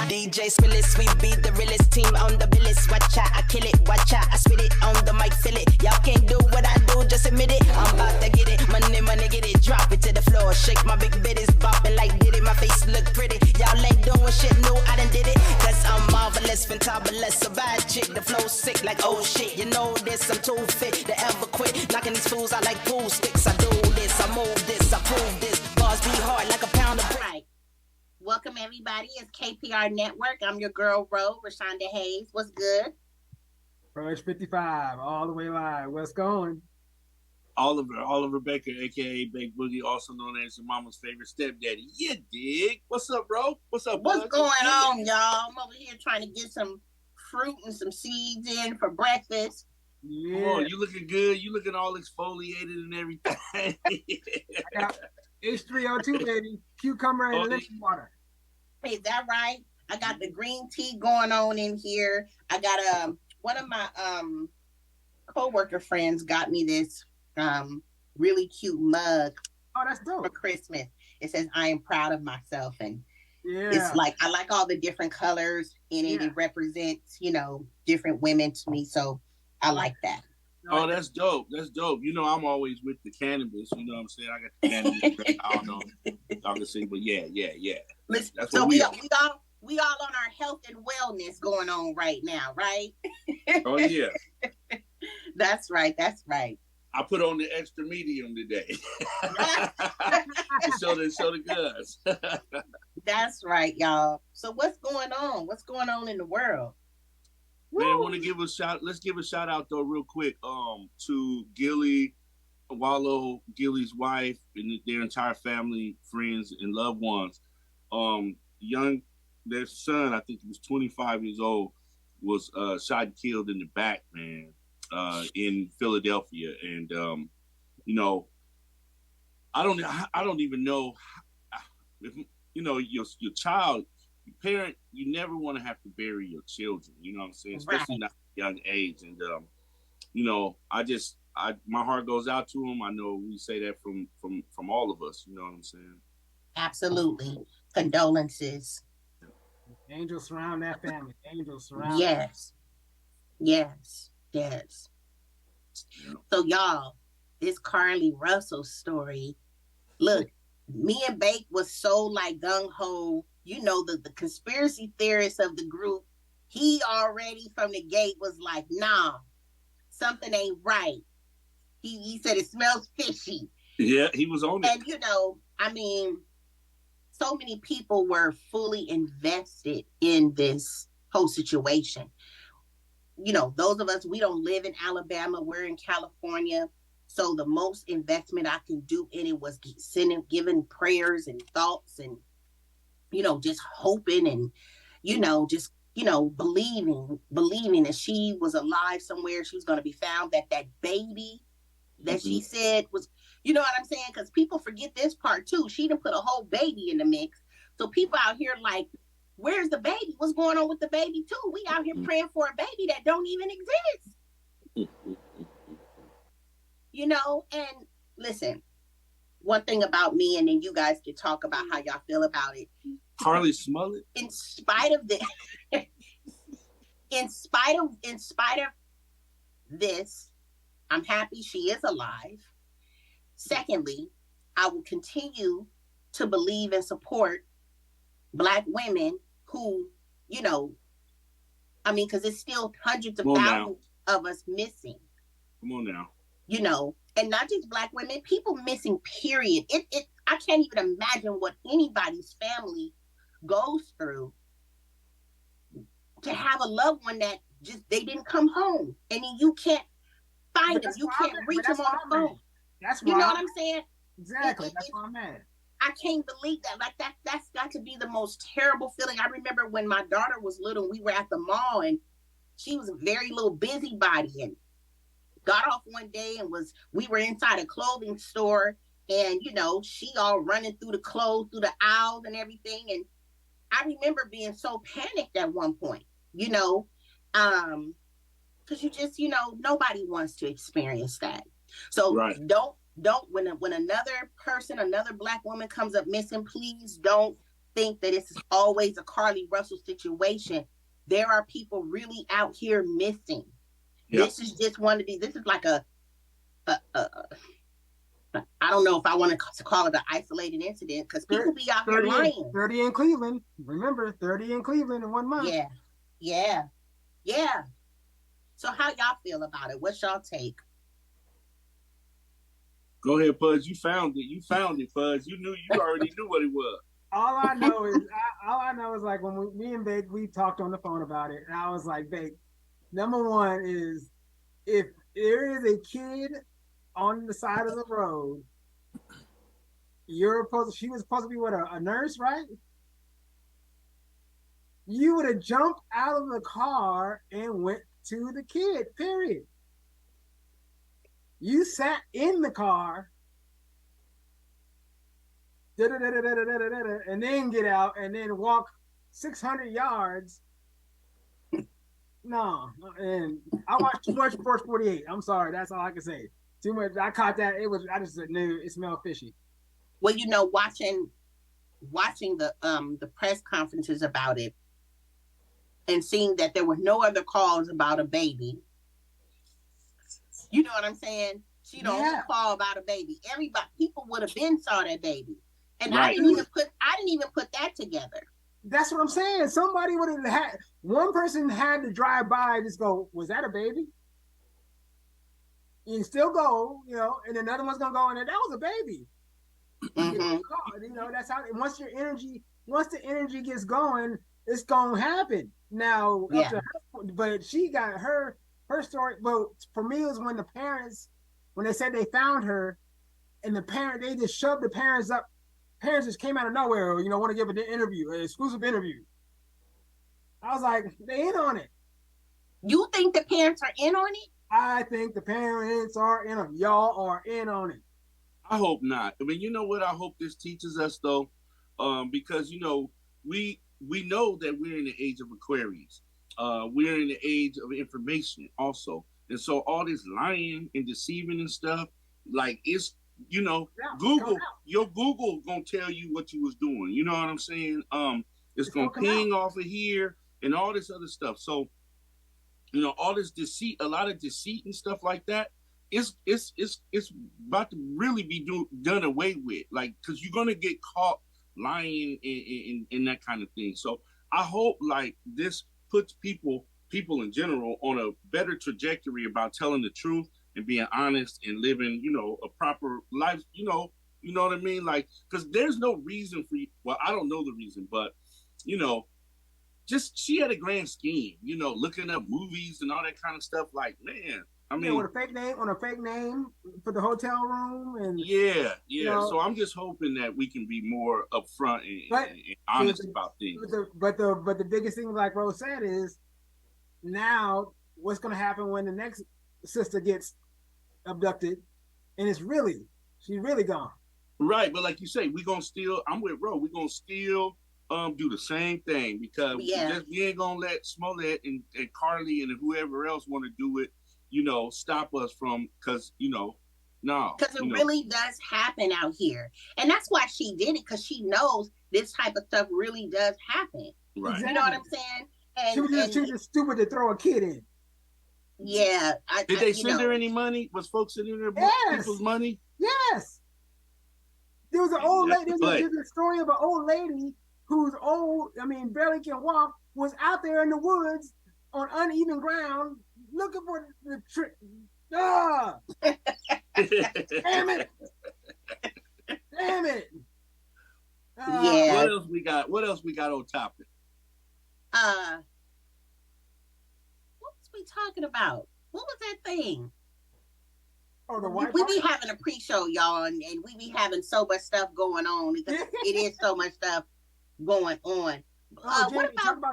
DJ Spillis, we be the realest team on the billis. Watch out, I kill it, watch out, I spit it on the mic, feel it. Y'all can't do what I do, just admit it. I'm about to get it, money, get it. Drop it to the floor, shake my big bitties, bopping like did it. My face look pretty, y'all ain't doing shit new, I done did it. Cause I'm marvelous, fantabulous, a bad chick. The flow sick like oh shit, you know this, I'm too fit to ever quit. Knocking these fools out like pool sticks. I do this, I move this, I prove this. Bars be hard like a pound of brick. Welcome everybody, it's KPR Network. I'm your girl Ro, Rashonda Hayes. What's good? Fresh 55, all the way live. What's going? Oliver Baker, aka Big Boogie, also known as your mama's favorite stepdaddy. You dig? What's up, bro? What's up, What's bud? going on, y'all? I'm over here trying to get some fruit and some seeds in for breakfast. Yeah. Come on, you looking good. You looking all exfoliated and everything. I got H3O2, baby. Cucumber and lemon water. Is that right? I got the green tea going on in here. I got one of my co-worker friends got me this really cute mug. Oh, that's dope. For Christmas. It says I am proud of myself, and yeah, it's like I like all the different colors in it. Yeah. It represents, different women to me, so I like that. Oh, that's dope. That's dope. I'm always with the cannabis. You know what I'm saying? I got the cannabis. I don't know if y'all can see, but yeah. Listen, that's so we all on our health and wellness going on right now, right? Oh yeah. That's right. I put on the extra medium today. show the goods. That's right, y'all. So what's going on? What's going on in the world? Man, want to give a shout. Let's give a shout out though, real quick, to Gilly, Wallow, Gilly's wife, and their entire family, friends, and loved ones. Their son, I think he was 25 years old, was shot and killed in the back, man, in Philadelphia, and I don't even know if your child. Parent, you never want to have to bury your children, you know what I'm saying? Especially not at a young age. And my heart goes out to them. I know we say that from all of us, you know what I'm saying? Absolutely. Condolences. Angels surround that family. Angels surround. Yes. So y'all, this Carlee Russell story, look, me and Bake was so like gung-ho. The conspiracy theorist of the group, he already from the gate was like, nah, something ain't right. He said it smells fishy. Yeah, he was on it. And, so many people were fully invested in this whole situation. Those of us, we don't live in Alabama, we're in California. So the most investment I can do in it was giving prayers and thoughts and just hoping and, believing that she was alive somewhere. She was going to be found, that baby that she said was, you know what I'm saying? Because people forget this part too. She done put a whole baby in the mix. So people out here like, where's the baby? What's going on with the baby too? We out here praying for a baby that don't even exist. And listen, one thing about me, and then you guys can talk about how y'all feel about it. Carlee Smollett. In spite of this, in spite of this, I'm happy she is alive. Secondly, I will continue to believe and support Black women who, because it's still hundreds of thousands of us missing. Come on now. And not just Black women, people missing, period. I can't even imagine what anybody's family goes through to have a loved one that they didn't come home. And then you can't find them. You can't reach them on the phone. That's you know what I'm saying? Exactly. That's why I'm mad. I can't believe that. Like that's got to be the most terrible feeling. I remember when my daughter was little, we were at the mall and she was a very little busybody and got off one day and we were inside a clothing store and, she all running through the clothes, through the aisles and everything. And I remember being so panicked at one point, because you just, nobody wants to experience that. So don't when another person, another Black woman comes up missing, please don't think that it's always a Carlee Russell situation. There are people really out here missing. Yep. This is just one of these. This is like a I don't know if I want to call it an isolated incident, because people be out here lying. 30 in Cleveland. Remember, 30 in Cleveland in 1 month. Yeah. So how y'all feel about it? What's y'all take? Go ahead, Fudge. You found it, Fudge. You already knew what it was. All I know is like when me and Bake, we talked on the phone about it, and I was like, Bake, number one is, if there is a kid on the side of the road, she was supposed to be what, a nurse, right? You would have jumped out of the car and went to the kid, period. You sat in the car, and then get out and then walk 600 yards. No, and I watched too much Force 48. I'm sorry, that's all I can say. Too much. I caught that. I just knew it smelled fishy. Well, watching the press conferences about it and seeing that there were no other calls about a baby. You know what I'm saying? She don't call about a baby. People would have been saw that baby. And right. I didn't even put that together. That's what I'm saying. Somebody would have had, one person had to drive by and just go, was that a baby? You can still go, and another one's gonna go in there, that was a baby. That's how, once the energy gets going, it's gonna happen. Now, but she got her story. But for me, it was when the parents, when they said they found her, and they just shoved the parents up. Parents just came out of nowhere, want to give an interview, an exclusive interview. I was like, they in on it. You think the parents are in on it? I think the parents are in on it. Y'all are in on it. I hope not. I mean, you know what I hope this teaches us, though? Because, we know that we're in the age of Aquarius. We're in the age of information also. And so all this lying and deceiving and stuff, like, it's, Google, your Google gonna tell you what you was doing. You know what I'm saying? It's gonna ping off of here and all this other stuff. So, all this deceit, a lot of deceit and stuff like that, it's about to really be done away with. Like, because you're gonna get caught lying and that kind of thing. So I hope like this puts people in general on a better trajectory about telling the truth and being honest and living, a proper life, you know what I mean? Like, because there's no reason for you. Well, I don't know the reason, but, just she had a grand scheme, looking up movies and all that kind of stuff. Like, man, I mean, on a fake name for the hotel room, and So I'm just hoping that we can be more upfront and honest about things. But the biggest thing, like Rose said, is now what's going to happen when the next sister gets abducted, and she's really gone. Right, but like you say, I'm with Ro, we're gonna still do the same thing, because we ain't gonna let Smollett and Carlee and whoever else want to do it, stop us from, because no. Because it really does happen out here. And that's why she did it, because she knows this type of stuff really does happen. Right. You know what I'm saying? And, she was just stupid to throw a kid in. Yeah. Did they send her any money? Was folks sending her people's money? Yes. There was an old lady. There's a story of an old lady who's old, barely can walk, was out there in the woods on uneven ground looking for the trick. Ah! Damn it! Damn it! Yeah. What else we got on topic? What was we talking about? What was that thing? Oh, the white we be having a pre-show, y'all, and we be having so much stuff going on, because it is so much stuff going on.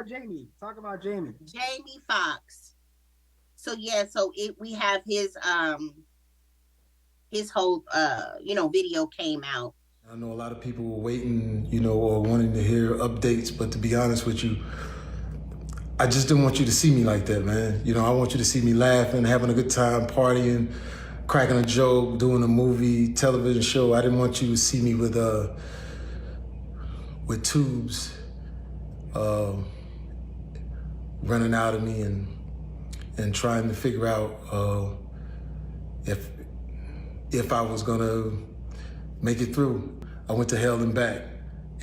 Jamie, talk about Jamie. Jamie Foxx. So we have his whole video came out. I know a lot of people were waiting, or wanting to hear updates, but to be honest with you, I just didn't want you to see me like that, man. I want you to see me laughing, having a good time, partying, cracking a joke, doing a movie, television show. I didn't want you to see me with with tubes running out of me and trying to figure out if I was gonna make it through. I went to hell and back,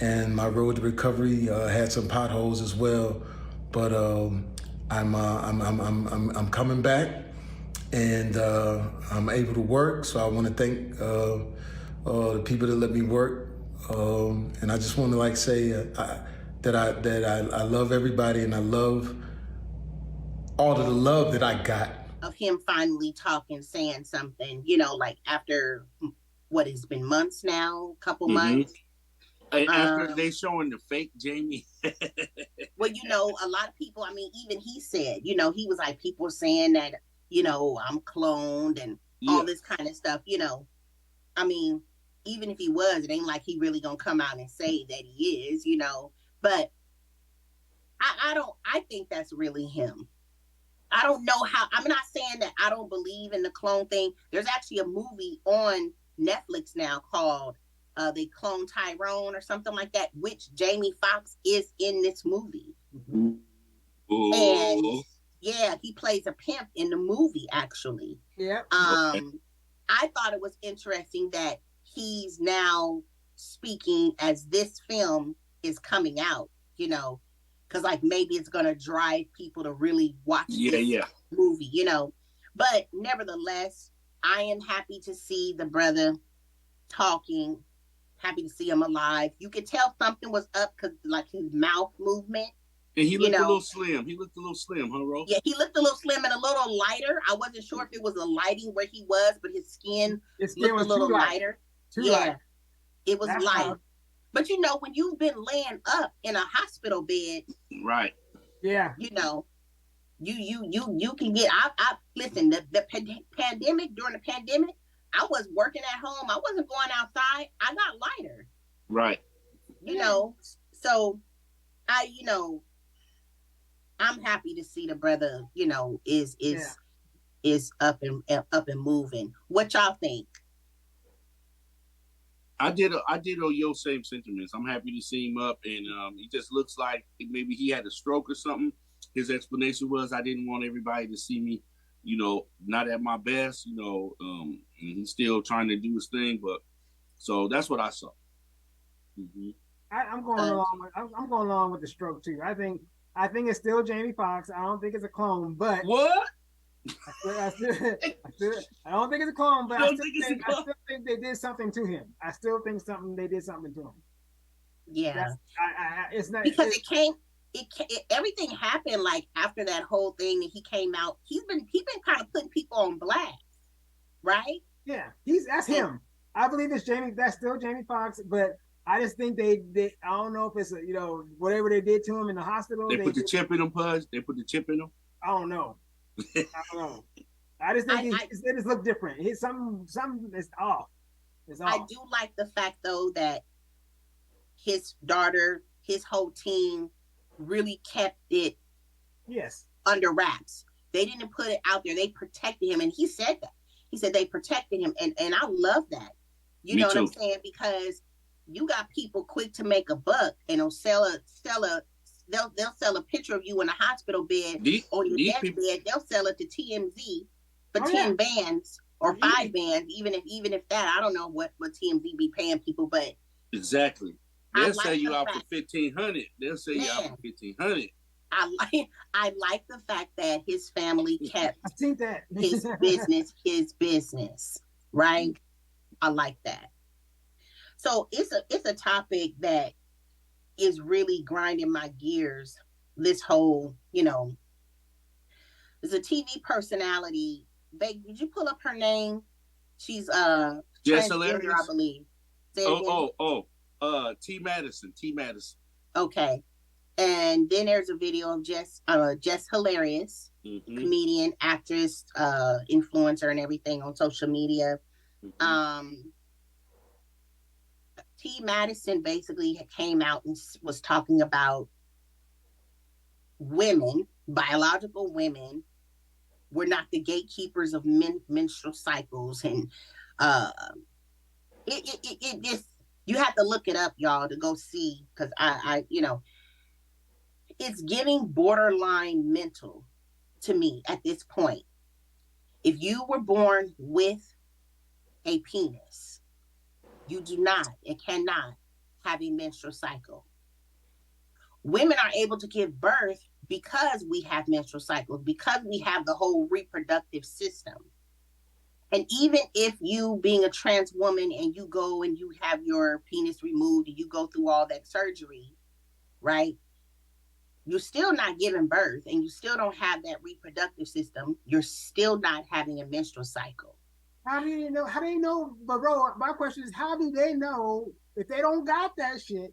and my road to recovery had some potholes as well. But I'm coming back, and I'm able to work. So I want to thank the people that let me work, and I just want to say that I love everybody, and I love all of the love that I got. Of him finally talking, saying something, like after what has been months now, couple months. After they showing the fake JAIMIE. Well, a lot of people, even he said, he was like, people saying that, I'm cloned and all this kind of stuff, even if he was, it ain't like he really gonna come out and say that he is, but I think that's really him. I don't know how, I'm not saying that I don't believe in the clone thing. There's actually a movie on Netflix now called They Clone Tyrone or something like that, which Jamie Foxx is in this movie. Ooh. And yeah, he plays a pimp in the movie actually. Yeah. I thought it was interesting that he's now speaking as this film is coming out, because maybe it's gonna drive people to really watch this movie, But nevertheless, I am happy to see the brother talking, happy to see him alive. You could tell something was up because his mouth movement. And he looked a little slim. He looked a little slim, huh, Ro? Yeah, he looked a little slim and a little lighter. I wasn't sure if it was the lighting where he was, but his skin looked a little lighter. Light. It was That's light. how... But when you've been laying up in a hospital bed, right? Yeah, you can get. I listen. The pandemic, during the pandemic, I was working at home. I wasn't going outside. I got lighter. Right. So I'm happy to see the brother. Is up and moving. What y'all think? I did your same sentiments. I'm happy to see him up, and he just looks like maybe he had a stroke or something. His explanation was, I didn't want everybody to see me, not at my best, and he's still trying to do his thing, but so that's what I saw. Mm-hmm. I'm going along with the stroke too. I think it's still Jamie Foxx. I don't think it's a clone, but what? I don't think it's a clone, but I still think they did something to him. I still think they did something to him. Yeah, it's not because everything happened after that whole thing that he came out. He's been kind of putting people on blast, right? Yeah, that's him. I believe it's Jamie. That's still Jamie Foxx, but I just think they I don't know if it's whatever they did to him in the hospital. They put the chip in him, Pudge. They put the chip in him. I don't know. I just think it just look different. Something is off. It's off. I do like the fact though that his daughter, his whole team really kept it under wraps. They didn't put it out there. They protected him, and he said that. He said they protected him, and I love that. You know what I'm saying? Because you got people quick to make a buck, and they'll sell a picture of you in a hospital bed or your deathbed. They'll sell it to TMZ for 10 bands or 5 bands, even if that, I don't know what TMZ be paying people, but exactly. They'll say you out for $1,500. They'll say you out for $1,500. I like the fact that his family kept his business, right? I like that. So it's a topic that is really grinding my gears. This whole, there's a TV personality. Babe, did you pull up her name? She's transgender, I believe. T. Madison. Okay. And then there's a video of Jess Hilarious, comedian, actress, influencer, and everything on social media. T. Madison basically came out and was talking about women, biological women, were not the gatekeepers of menstrual cycles, and it just You have to look it up, y'all, to go see, because it's getting borderline mental to me at this point. If you were born with a penis, you do not and cannot have a menstrual cycle. Women are able to give birth because we have menstrual cycles, because we have the whole reproductive system. And even if you, being a trans woman, and you go and you have your penis removed and you go through all that surgery, right? You're still not giving birth and you still don't have that reproductive system. You're still not having a menstrual cycle. How do you know? How do you know? But bro, my question is, how do they know if they don't got that shit?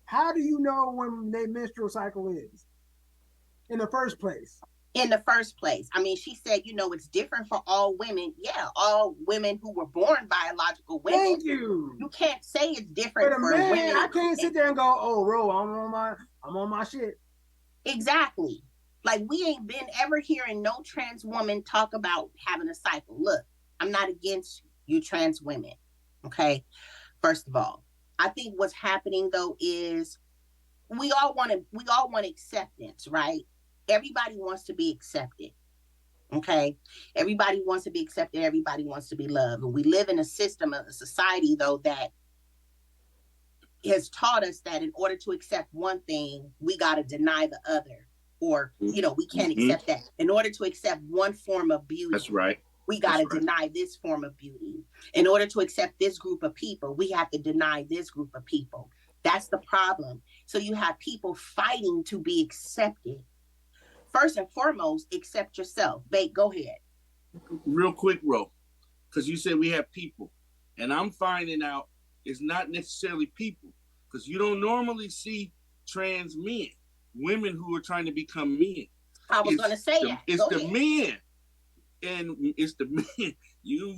How do you know when their menstrual cycle is in the first place? In the first place, I mean, she said, it's different for all women. Yeah, all women who were born biological women. Thank you. You can't say it's different for man, women. I can't sit there and go, "Oh, bro, I'm on my shit." Exactly. Like, we ain't been ever hearing no trans woman talk about having a cycle. Look, I'm not against you trans women. Okay. First of all, I think what's happening though is we all want acceptance, right? Everybody wants to be accepted. Okay. Everybody wants to be accepted. Everybody wants to be loved. And we live in a system of a society though that has taught us that in order to accept one thing, we got to deny the other, or, we can't accept that. In order to accept one form of beauty. That's right. We got to deny this form of beauty. In order to accept this group of people, we have to deny this group of people. That's the problem. So you have people fighting to be accepted. First and foremost, accept yourself. Babe, go ahead. Real quick, Ro, because you said we have people. And I'm finding out it's not necessarily people, because you don't normally see trans men, women who are trying to become men. I was going to say that. It's the men. And it's the men, you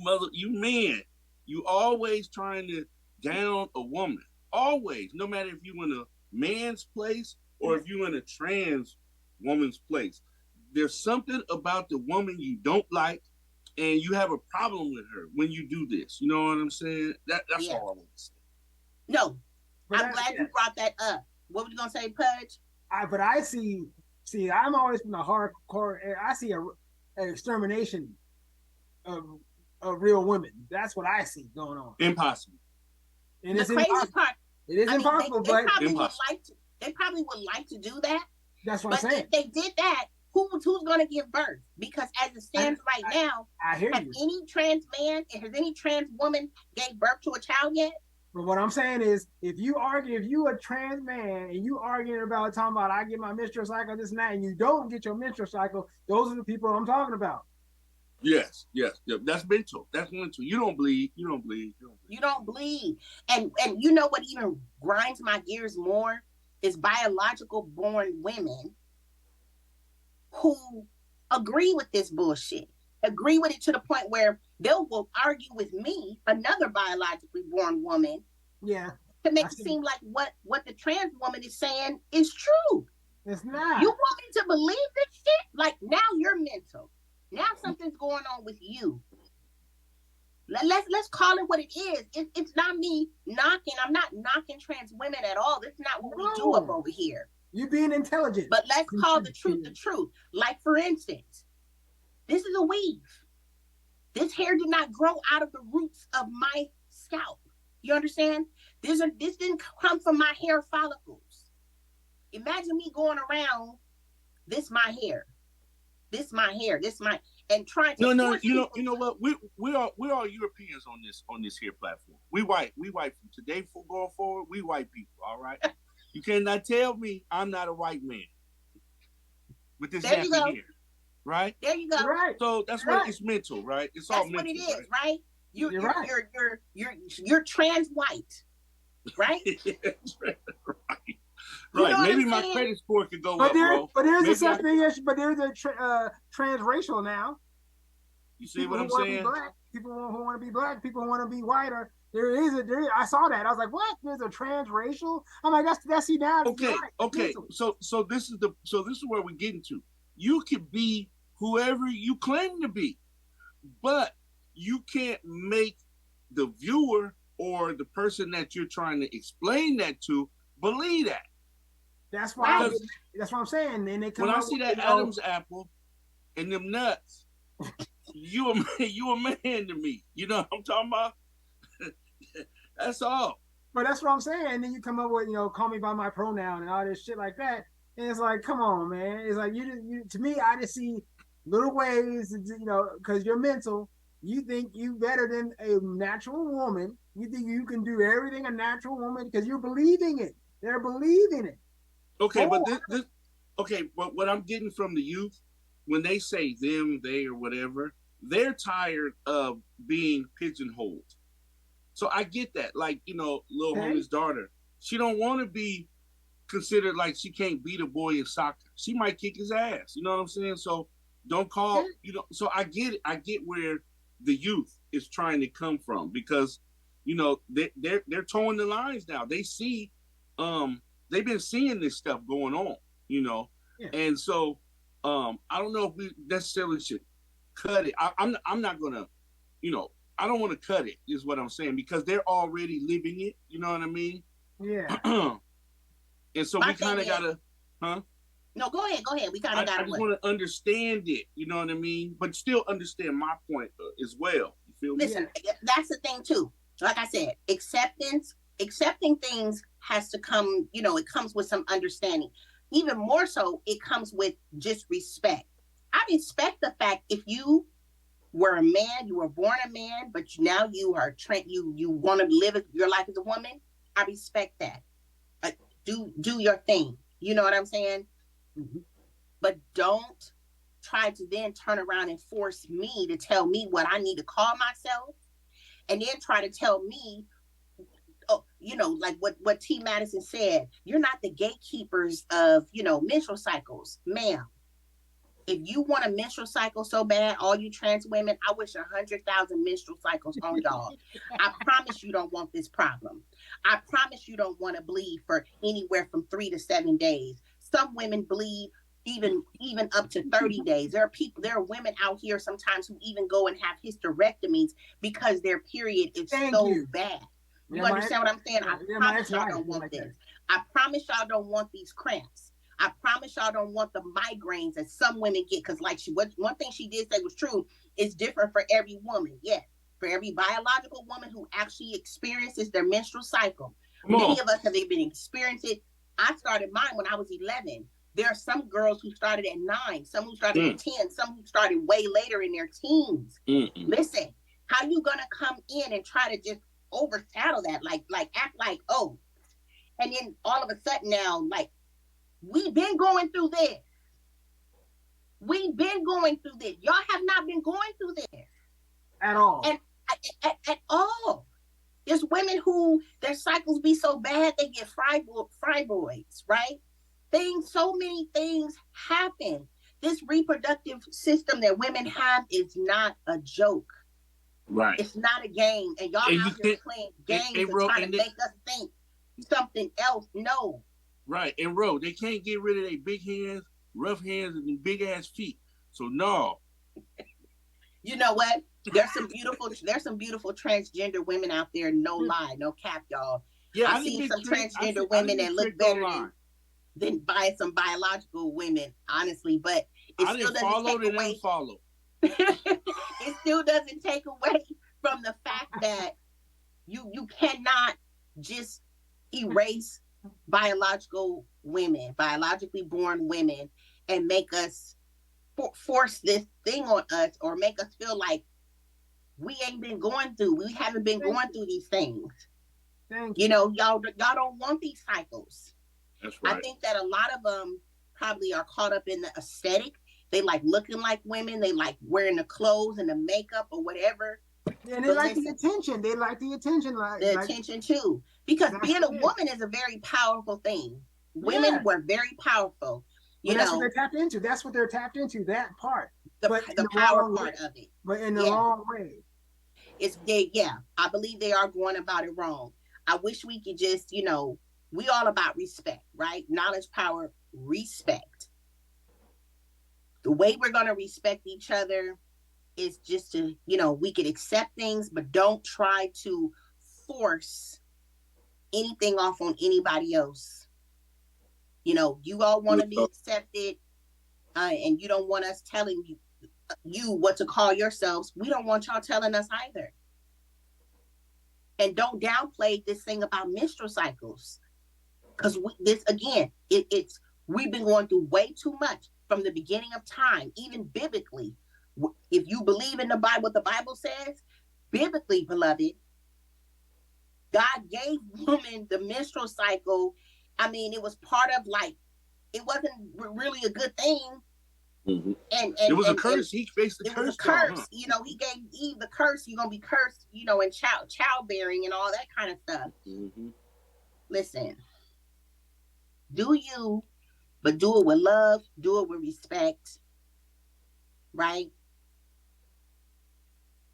men, you always trying to down a woman. Always, no matter if you in a man's place or if you in a trans woman's place. There's something about the woman you don't like, and you have a problem with her when you do this. You know what I'm saying? That's all I want to say. No, I'm glad you brought that up. What were you gonna say, Pudge? But I see, I'm always from the hardcore. I see an extermination of real women. That's what I see going on. Impossible. And the crazy part, it is impossible, they but they probably would like to do that. That's what I'm saying. If they did that, who's going to give birth? Because as it stands right now, has any trans man and has any trans woman gave birth to a child yet? But what I'm saying is, if you a trans man and you arguing about talking about I get my menstrual cycle, this and that, and you don't get your menstrual cycle, those are the people I'm talking about. Yes. That's mental. That's mental. You don't bleed. You don't bleed. And you know what even grinds my gears more is biological born women who agree with this bullshit. Agree with it to the point where will argue with me, another biologically born woman, to make it seem like what the trans woman is saying is true. It's not. You want me to believe this shit? Like, now you're mental. Now something's going on with you. Let's call it what it is. It's not me knocking. I'm not knocking trans women at all. That's not what we do up over here. You being intelligent. But let's call the truth the truth. Like, for instance, this is a weave. This hair did not grow out of the roots of my scalp. You understand? This didn't come from my hair follicles. Imagine me going around, this my hair. This my hair. This my, and trying to. No. You know what? We're all Europeans on this here platform. We white from today going forward. We white people. All right. You cannot tell me I'm not a white man with this happy hair. Right? There you go. Right. So that's what it's mental, right? It's all mental. That's what it is, right? You're trans white, right? Right. Maybe my credit score could go up, bro. But there's a such thing as, but there's a transracial now. You see what I'm saying? People who want to be black, people who want to be white, or I saw that. I was like, what? There's a transracial? I'm like, that's see now. Okay. So this is where we're getting to. You can be whoever you claim to be, but you can't make the viewer or the person that you're trying to explain that to believe that. That's why. Because That's what I'm saying. Then they come when I up see with, that Adam's apple and them nuts, you a man to me. You know what I'm talking about? That's all. but that's what I'm saying. And then you come up with, call me by my pronoun and all this shit like that. And it's like, come on, man. It's like you to me, I just see little ways, because you're mental. You think you better than a natural woman. You think you can do everything a natural woman because you're believing it. They're believing it. Okay, but this okay, but what I'm getting from the youth, when they say them, they, or whatever, they're tired of being pigeonholed. So I get that. Like, little homie's daughter, she don't want to be considered like she can't beat a boy in soccer. She might kick his ass. You know what I'm saying? So don't call, so I get it. I get where the youth is trying to come from, because, they're towing the lines now. They see, they've been seeing this stuff going on, and so I don't know if we necessarily should cut it. I'm not gonna, I don't want to cut it, is what I'm saying, because they're already living it. You know what I mean? Yeah. And so we kind of gotta, No, go ahead. We kind of gotta. I just want to understand it. You know what I mean? But still understand my point as well. You feel me? Listen, that's the thing too. Like I said, accepting things has to come. It comes with some understanding. Even more so, it comes with just respect. I respect the fact if you were a man, you were born a man, but now you are you want to live your life as a woman. I respect that. Do your thing. You know what I'm saying? Mm-hmm. But don't try to then turn around and force me to tell me what I need to call myself, and then try to tell me, like what T. Madison said, you're not the gatekeepers of, menstrual cycles, ma'am. If you want a menstrual cycle so bad, all you trans women, I wish 100,000 menstrual cycles on y'all. I promise you don't want this problem. I promise you don't want to bleed for anywhere from 3 to 7 days. Some women bleed even up to 30 days. There are women out here sometimes who even go and have hysterectomies because their period is bad. You understand what I'm saying? I promise y'all don't want this. I promise y'all don't want these cramps. I promise y'all don't want the migraines that some women get, because one thing she did say was true. It's different for every woman. Yes, for every biological woman who actually experiences their menstrual cycle. Many of us have even experienced it. I started mine when I was 11. There are some girls who started at 9, some who started at 10, some who started way later in their teens. Listen, how you gonna come in and try to just overshadow that, like act like, oh, and then all of a sudden now, like, we've been going through this. We've been going through this. Y'all have not been going through this at all. And at all. There's women who their cycles be so bad they get fibroids, right? So many things happen. This reproductive system that women have is not a joke. Right. It's not a game. And y'all out here playing games and trying to make us think something else. No. Right. And they can't get rid of their big hands, rough hands, and big ass feet. So no. You know what? There's some beautiful transgender women out there, no lie, no cap, y'all. Yeah, I've seen some transgender women that look better than some biological women, honestly, but it still doesn't take away. It still doesn't take away from the fact that you cannot just erase biologically born women and make us force this thing on us, or make us feel like we haven't been going through these things. Y'all don't want these cycles. That's right. I think that a lot of them probably are caught up in the aesthetic. They like looking like women. They like wearing the clothes and the makeup or whatever. Yeah, and they like the attention. They like the attention. Attention too. Because being a woman is a very powerful thing. Women were very powerful. That's what they're tapped into. That's what they're tapped into, that part. The power part of it. But in the wrong way. I believe they are going about it wrong. I wish we could just, we all about respect, right? Knowledge, power, respect. The way we're going to respect each other is just to, we could accept things, but don't try to force anything off on anybody else. You know, you all want to be accepted, and you don't want us telling you what to call yourselves. We don't want y'all telling us either. And don't downplay this thing about menstrual cycles, because this again, we've been going through way too much from the beginning of time, even biblically. If you believe in the Bible, what the Bible says, biblically, beloved, God gave women the menstrual cycle. I mean, it was part of, like, it wasn't really a good thing. Mm-hmm. And it was a curse. He faced the curse. It was a curse. Huh? You know, he gave Eve the curse. You're gonna be cursed, you know, in childbearing and all that kind of stuff. Mm-hmm. Listen, do you, but do it with love, do it with respect, right?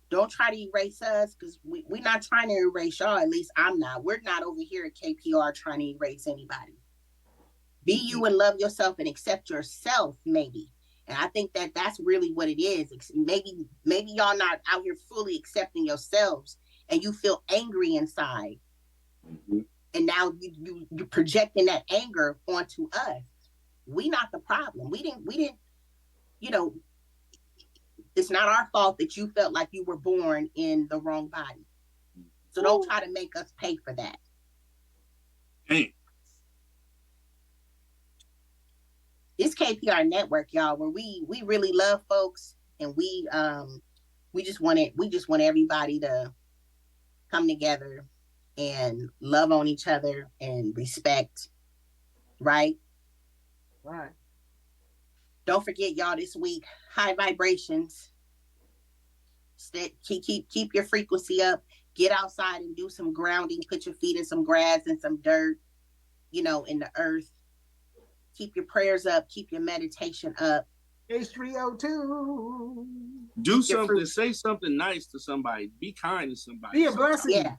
Don't try to erase us, because we're not trying to erase y'all. At least I'm not. We're not over here at KPR trying to erase anybody. Be you and love yourself and accept yourself, maybe. And I think that that's really what it is. Maybe y'all not out here fully accepting yourselves, and you feel angry inside. Mm-hmm. And now you're projecting that anger onto us. We not the problem. We didn't, you know, it's not our fault that you felt like you were born in the wrong body. So don't try to make us pay for that. Hey. It's KPR Network, y'all, where we really love folks, and we just want everybody to come together and love on each other and respect, right? Right. Don't forget, y'all, this week, high vibrations. Keep your frequency up. Get outside and do some grounding. Put your feet in some grass and some dirt, you know, in the earth. Keep your prayers up. Keep your meditation up. H3O2. Do something. Say something nice to somebody. Be kind to somebody. Be a blessing. Yeah.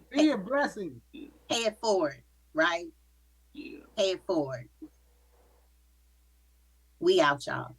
Be a blessing. Pay it forward, right? Yeah. Pay it forward. We out, y'all.